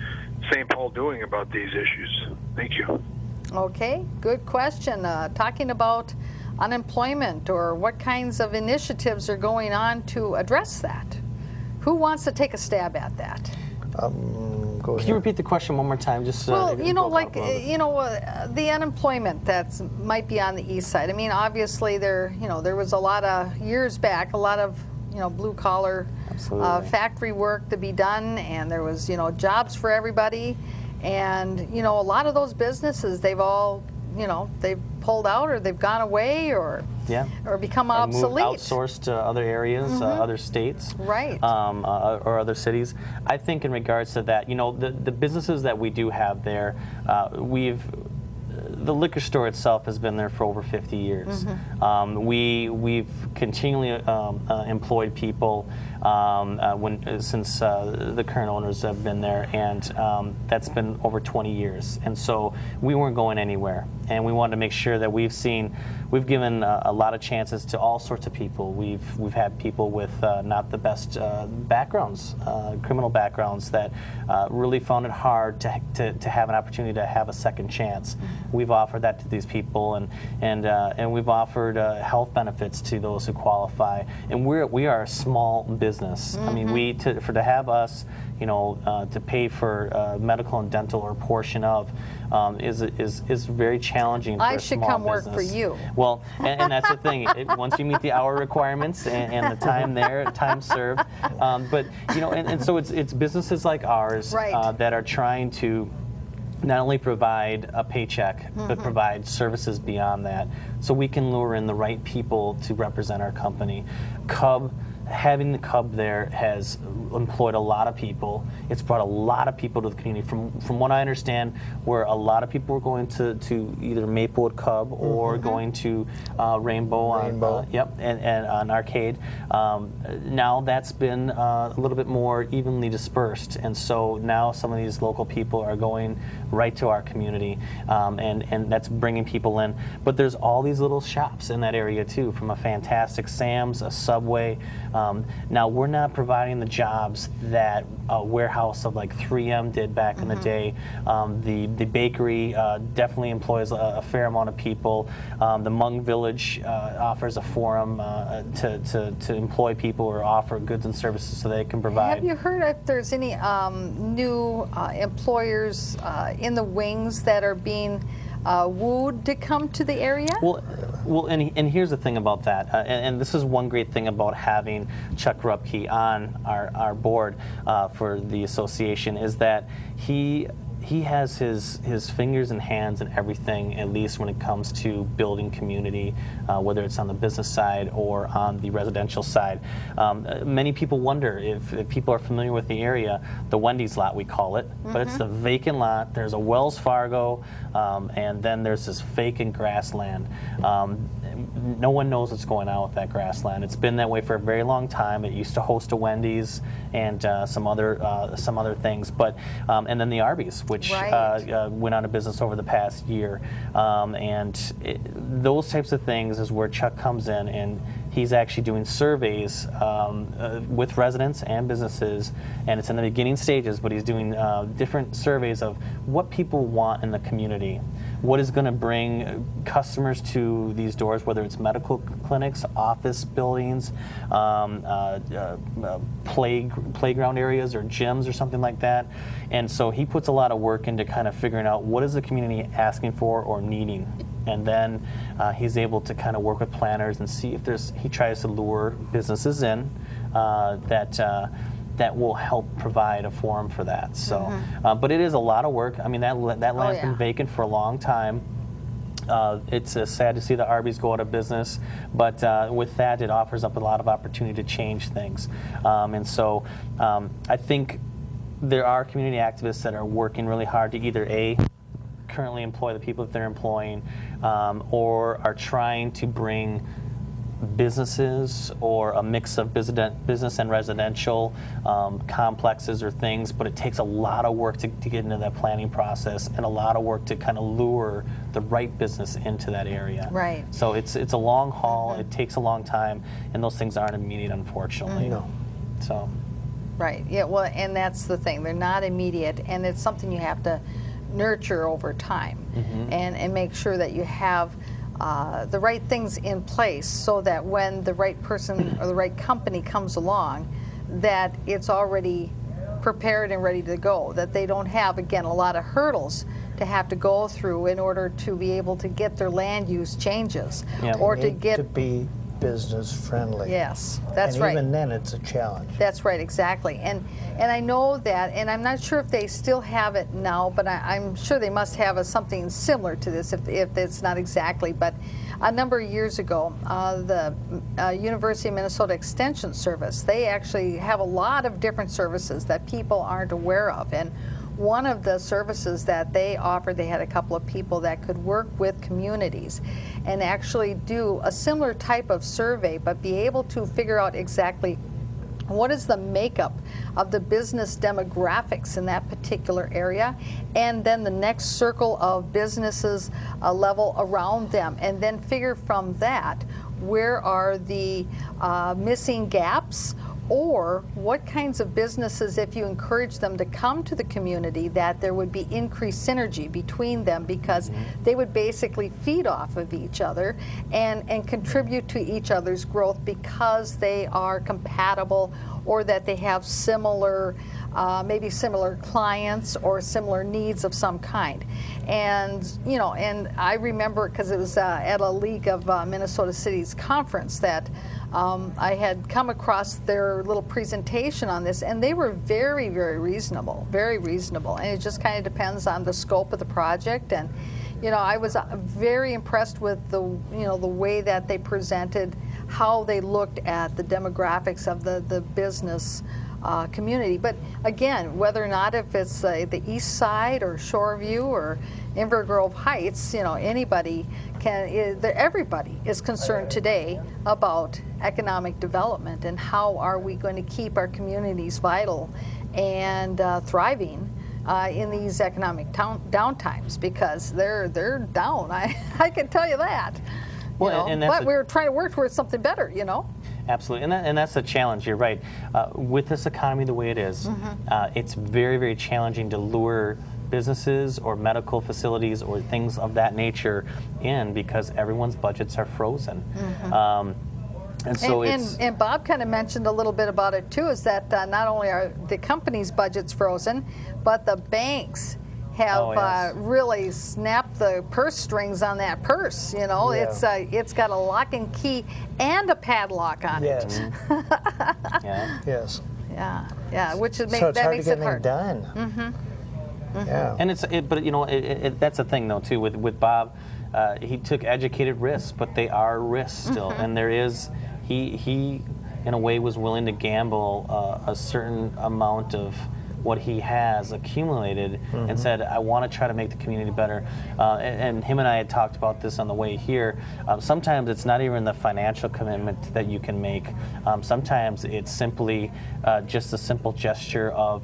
St. Paul doing about these issues? Thank you. Okay, good question. Talking about unemployment, or what kinds of initiatives are going on to address that? Who wants to take a stab at that? Go ahead. Can you repeat the question one more time? Just well, you know, like the unemployment that might be on the east side. I mean, obviously there was a lot of years back, a lot of blue collar factory work to be done, and there was jobs for everybody, and a lot of those businesses, they've all they've pulled out, or they've gone away, or become obsolete. Moved, outsourced to other areas, other states, right, or other cities. I think in regards to that, the businesses that we do have there, the liquor store itself has been there for over 50 years. We've continually employed people since the current owners have been there, and that's been over 20 years. And so we weren't going anywhere, and we wanted to make sure that we've given a lot of chances to all sorts of people. We've had people with not the best backgrounds, criminal backgrounds, that really found it hard to have an opportunity to have a second chance. We've offered that to these people, and we've offered health benefits to those who qualify. And we are a small business. I mean, to have us, to pay for medical and dental, or a portion of, is very challenging for a small business. I should come work for you. Well, and that's the thing. Once you meet the hour requirements and the time served, but and so it's businesses like ours that are trying to not only provide a paycheck, but provide services beyond that, so we can lure in the right people to represent our company. Having the Cub there has employed a lot of people. It's brought a lot of people to the community. From what I understand, where a lot of people were going to either Maplewood Cub or going to Rainbow. And on Arcade. Now that's been a little bit more evenly dispersed, and so now some of these local people are going right to our community, and that's bringing people in. But there's all these little shops in that area too, from a fantastic Sam's, a Subway. Now we're not providing the jobs that a warehouse of like 3M did back in the day. The bakery definitely employs a fair amount of people. The Hmong Village offers a forum to employ people or offer goods and services so they can provide. Have you heard if there's any new employers in the wings that are being wooed to come to the area? Well, and here's the thing about that, and this is one great thing about having Chuck Rupke on our board for the association, is that he has his fingers and hands in everything, at least when it comes to building community, whether it's on the business side or on the residential side. Many people wonder if people are familiar with the area, the Wendy's lot, we call it, but it's the vacant lot. There's a Wells Fargo, and then there's this vacant grassland. No one knows what's going on with that grassland. It's been that way for a very long time. It used to host a Wendy's and some other things, but and then the Arby's, which went out of business over the past year. Those types of things is where Chuck comes in, and he's actually doing surveys with residents and businesses, and it's in the beginning stages, but he's doing different surveys of what people want in the community. What is going to bring customers to these doors, whether it's medical clinics, office buildings, playground areas or gyms or something like that. And so he puts a lot of work into kind of figuring out what is the community asking for or needing. And then he's able to kind of work with planners and see if he tries to lure businesses in that will help provide a forum for that. So, but it is a lot of work. I mean, that land's been vacant for a long time. It's sad to see the Arby's go out of business, but with that, it offers up a lot of opportunity to change things. And so I think there are community activists that are working really hard to either currently employ the people that they're employing, or are trying to bring businesses or a mix of business and residential complexes or things, but it takes a lot of work to get into that planning process and a lot of work to kind of lure the right business into that area. Right. So it's a long haul, it takes a long time, and those things aren't immediate, unfortunately. No. So. Right, yeah, well, and that's the thing, they're not immediate, and it's something you have to nurture over time, and make sure that you have the right things in place so that when the right person or the right company comes along, that it's already prepared and ready to go, that they don't have, again, a lot of hurdles to have to go through in order to be able to get their land use changes, or to get to be business friendly. Yes, that's and right. Even then, it's a challenge. That's right, exactly. And I know that, and I'm not sure if they still have it now, but I'm sure they must have something similar to this, if it's not exactly. But a number of years ago, the University of Minnesota Extension Service, they actually have a lot of different services that people aren't aware of. And one of the services that they offered, they had a couple of people that could work with communities and actually do a similar type of survey, but be able to figure out exactly what is the makeup of the business demographics in that particular area, and then the next circle of businesses level around them, and then figure from that where are the missing gaps, or what kinds of businesses, if you encourage them to come to the community, that there would be increased synergy between them, because they would basically feed off of each other and contribute to each other's growth because they are compatible, or that they have similar, maybe similar clients or similar needs of some kind. And, you know, and I remember, because it was at a League of Minnesota Cities conference, that I had come across their little presentation on this, and they were very, very reasonable, and it just kind of depends on the scope of the project. And, you know, I was very impressed with the way that they presented how they looked at the demographics of the business community. But again, whether or not if it's the East Side or Shoreview or Inver Grove Heights, you know, anybody everybody is concerned today about economic development and how are we going to keep our communities vital and thriving in these economic downtimes, because they're down. I can tell you that. Well, you know? But we're trying to work towards something better, you know. Absolutely, and that's the challenge. You're right. With this economy the way it is, it's very, very challenging to lure businesses or medical facilities or things of that nature in, because everyone's budgets are frozen. And so and Bob kind of mentioned a little bit about it too, is that not only are the companies' budgets frozen, but the banks have really snapped the purse strings on that purse. You know, it's got a lock and key and a padlock on it. Yes. Yeah, which is so it's that hard makes to get it hard. done. Yeah. And but you know, that's the thing though too with Bob. He took educated risks, but they are risks still, and there is he in a way was willing to gamble a certain amount of what he has accumulated and said, I want to try to make the community better. And him and I had talked about this on the way here. Sometimes it's not even the financial commitment that you can make. Sometimes it's simply just a simple gesture of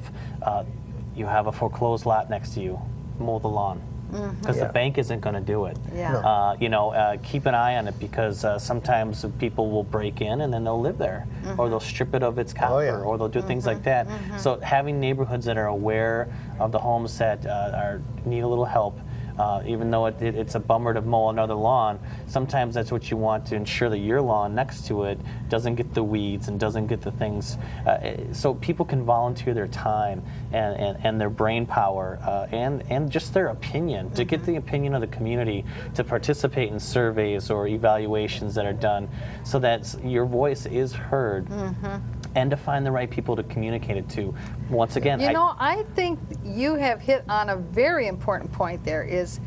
you have a foreclosed lot next to you, mow the lawn. because Yeah. the bank isn't going to do it. Yeah. You know, keep an eye on it, because sometimes people will break in and then they'll live there, or they'll strip it of its copper, yeah. or they'll do things like that. So having neighborhoods that are aware of the homes that need a little help, even though it's a bummer to mow another lawn, sometimes that's what you want to ensure that your lawn next to it doesn't get the weeds and doesn't get the things. So people can volunteer their time and their brain power and just their opinion to get the opinion of the community, to participate in surveys or evaluations that are done, so that your voice is heard. And to find the right people to communicate it to. Once again, You know, I think you have hit on a very important point there, is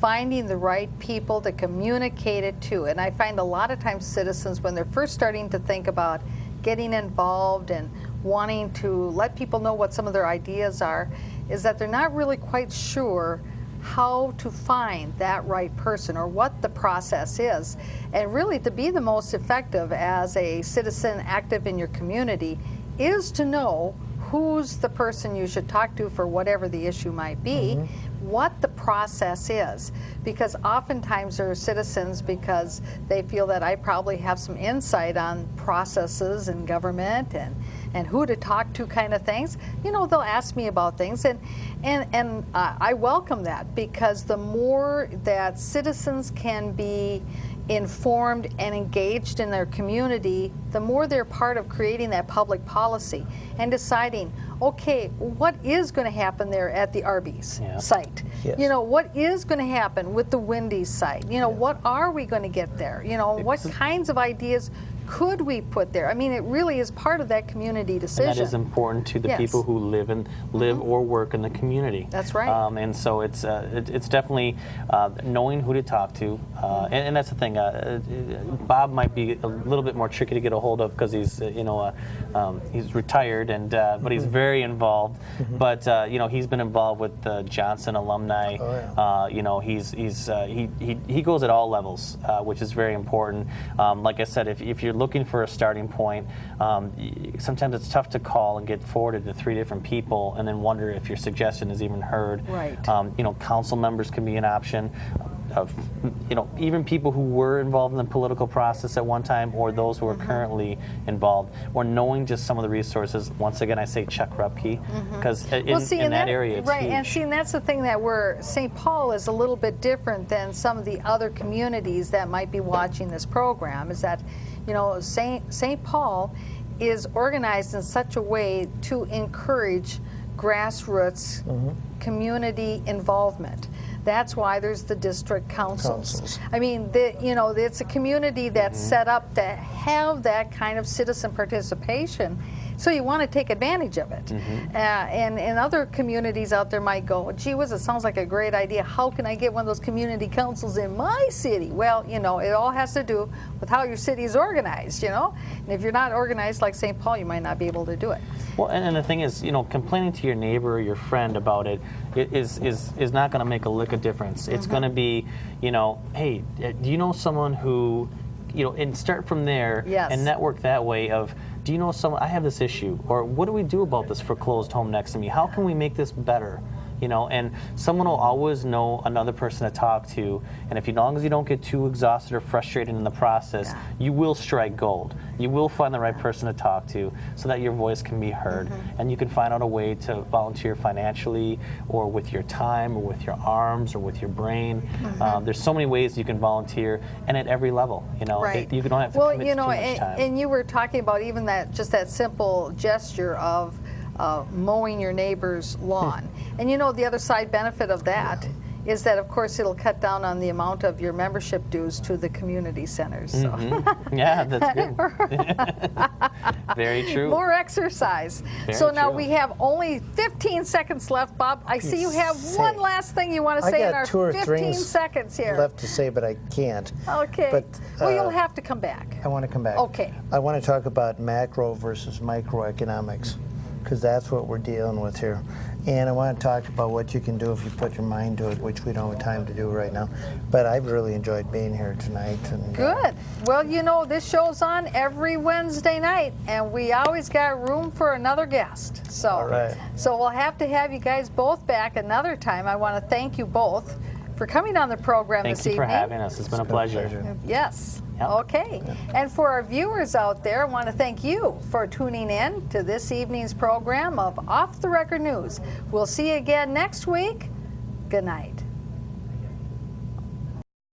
finding the right people to communicate it to. And I find a lot of times citizens, when they're first starting to think about getting involved and wanting to let people know what some of their ideas are, is that they're not really quite sure how to find that right person or what the process is. And really, to be the most effective as a citizen active in your community is to know who's the person you should talk to for whatever the issue might be, what the process is. Because oftentimes there are citizens, because they feel that I probably have some insight on processes in government and who to talk to kind of things, you know, they'll ask me about things, and I welcome that, because the more that citizens can be informed and engaged in their community, the more they're part of creating that public policy and deciding, okay, what is going to happen there at the Arby's site? Yes. You know, what is going to happen with the Wendy's site? You know, what are we going to get there? You know, what kinds of ideas could we put there? I mean, it really is part of that community decision. And that is important to the Yes. people who live or work in the community. That's right. And so it's definitely knowing who to talk to, and that's the thing. Bob might be a little bit more tricky to get a hold of, because he's he's retired, and but he's very involved. But you know, he's been involved with the Johnson alumni. Oh, yeah. You know, he goes at all levels, which is very important. Like I said, if you're looking for a starting point, sometimes it's tough to call and get forwarded to 3 different people and then wonder if your suggestion is even heard. Right. You know, council members can be an option. Of, you know, even people who were involved in the political process at one time, or those who are currently involved, or knowing just some of the resources. Once again, I say Chuck Rupke, because in that area it's right, huge. and see, and that's the thing, that where St. Paul is a little bit different than some of the other communities that might be watching this program, is that, you know, St. Paul is organized in such a way to encourage grassroots community involvement. That's why there's the district councils. I mean, you know, it's a community that's set up to have that kind of citizen participation. So you want to take advantage of it. And other communities out there might go, gee whiz, it sounds like a great idea. How can I get one of those community councils in my city? Well, you know, it all has to do with how your city is organized, you know. And if you're not organized like St. Paul, you might not be able to do it. Well, and the thing is, you know, complaining to your neighbor or your friend about it is not going to make a lick of difference. It's going to be, you know, hey, do you know someone who, you know, and start from there and network that way of, do you know someone, I have this issue, or what do we do about this foreclosed home next to me? How can we make this better? You know, and someone will always know another person to talk to, and if as long as you don't get too exhausted or frustrated in the process, you will strike gold. You will find the right person to talk to, so that your voice can be heard, and you can find out a way to volunteer financially, or with your time, or with your arms, or with your brain. There's so many ways you can volunteer, and at every level. You know, you don't have to commit you know, too much time. and you were talking about even that, just that simple gesture of mowing your neighbor's lawn. And you know, the other side benefit of that is that, of course, it'll cut down on the amount of your membership dues to the community centers. So. Yeah, that's good. Very true. More exercise. Very so now true. we have only 15 seconds left, Bob. I see you have one last thing you want to say in our 15 seconds here. Left to say, but I can't. Okay. But, well, you'll have to come back. I want to come back. Okay. I want to talk about macro versus microeconomics, because that's what we're dealing with here. And I want to talk about what you can do if you put your mind to it, which we don't have time to do right now. But I've really enjoyed being here tonight. And, Good. Well, you know, this show's on every Wednesday night, and we always got room for another guest. So, All right. so we'll have to have you guys both back another time. I want to thank you both for coming on the program Thank this you evening. for having us. It's been a pleasure. Yes. Yep. Okay. And for our viewers out there, I want to thank you for tuning in to this evening's program of Off the Record News. We'll see you again next week. Good night.